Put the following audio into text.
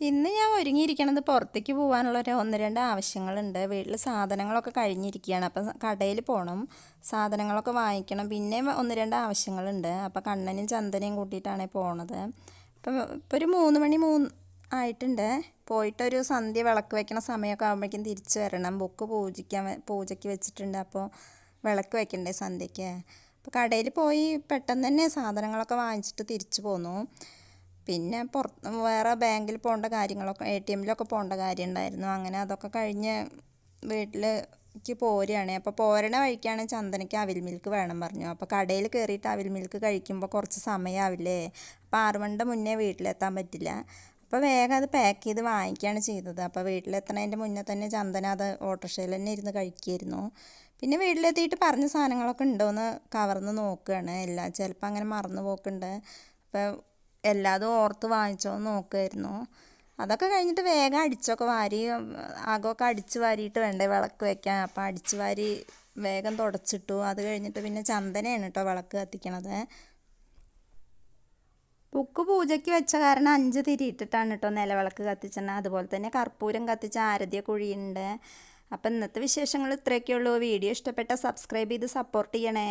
ഇന്ന് ഞാൻ ഒരുങ്ങിയിരിക്കണത് പുറത്തേക്ക് പോകാനുള്ള ഒരു 1-2 ആവശ്യങ്ങളുണ്ട്. വീട്ടിൽ സാധനങ്ങളൊക്കെ കഴിഞ്ഞിരിക്കുകയാണ്. അപ്പം കടയിൽ പോകണം, സാധനങ്ങളൊക്കെ വാങ്ങിക്കണം. പിന്നെ 1-2 ആവശ്യങ്ങളുണ്ട്. അപ്പം കണ്ണനും ചന്ദനയും കൂട്ടിയിട്ടാണ് പോണത്. ഇപ്പം ഒരു 3 മണി ആയിട്ടുണ്ട്. പോയിട്ടൊരു സന്ധ്യ വിളക്ക് വെക്കണ സമയമൊക്കെ ആകുമ്പോഴേക്കും തിരിച്ച് വരണം. ബുക്ക് പൂജയ്ക്ക് വെച്ചിട്ടുണ്ട്. അപ്പോൾ വിളക്ക് വെക്കണ്ടേ സന്ധ്യയ്ക്ക്. അപ്പോൾ കടയിൽ പോയി പെട്ടെന്ന് തന്നെ സാധനങ്ങളൊക്കെ വാങ്ങിച്ചിട്ട് തിരിച്ചു പോന്നു. പിന്നെ വേറെ ബാങ്കിൽ പോകേണ്ട കാര്യങ്ങളൊക്കെ ATMലൊക്കെ പോകേണ്ട കാര്യം ഉണ്ടായിരുന്നു. അങ്ങനെ അതൊക്കെ കഴിഞ്ഞ് വീട്ടിലേക്ക് പോരുകയാണ്. അപ്പോൾ പോരണ വഴിക്കാണ് ചന്ദനയ്ക്ക് അവിൽ മിൽക്ക് വേണം പറഞ്ഞു. അപ്പോൾ കടയിൽ കയറിയിട്ട് അവിൽ മിൽക്ക് കഴിക്കുമ്പോൾ കുറച്ച് സമയമാവില്ലേ. അപ്പോൾ 6 മണിയുടെ മുന്നേ വീട്ടിലെത്താൻ പറ്റില്ല. അപ്പോൾ വേഗം അത് പാക്ക് ചെയ്ത് വാങ്ങിക്കുകയാണ് ചെയ്തത്. അപ്പോൾ വീട്ടിലെത്തണതിൻ്റെ മുന്നേ തന്നെ ചന്ദന അത് ഓട്ടോറിക്ഷയിൽ തന്നെ ഇരുന്ന് കഴിക്കുമായിരുന്നു. പിന്നെ വീട്ടിലെത്തിയിട്ട് പറഞ്ഞ സാധനങ്ങളൊക്കെ ഉണ്ടോയെന്ന് കവർന്ന് നോക്കുകയാണ്. ചിലപ്പോൾ അങ്ങനെ മറന്നു പോക്കുണ്ട്. അപ്പോൾ എല്ലാതും ഓർത്ത് വാങ്ങിച്ചോന്ന് നോക്കുമായിരുന്നു. അതൊക്കെ കഴിഞ്ഞിട്ട് വേഗം അടിച്ചൊക്കെ വാരി ആകമൊക്കെ അടിച്ച് വാരിയിട്ട് വേണ്ടേ വിളക്ക് വെക്കാൻ. അപ്പോൾ അടിച്ച് വാരി വേഗം തുടച്ചിട്ടു. അത് കഴിഞ്ഞിട്ട് പിന്നെ ചന്ദനയാണ് കേട്ടോ വിളക്ക് കത്തിക്കണത്. ബുക്ക് പൂജയ്ക്ക് വെച്ച കാരണം 5 തിരിയിട്ടിട്ടാണ് കേട്ടോ നിലവിളക്ക് കത്തിച്ചത്. അതുപോലെ തന്നെ കർപ്പൂരം കത്തിച്ച ആരതിയ കുഴിയുണ്ട്. അപ്പം ഇന്നത്തെ വിശേഷങ്ങൾ ഇത്രയൊക്കെയുള്ളൂ. വീഡിയോ ഇഷ്ടപ്പെട്ട സബ്സ്ക്രൈബ് ചെയ്ത് സപ്പോർട്ട് ചെയ്യണേ.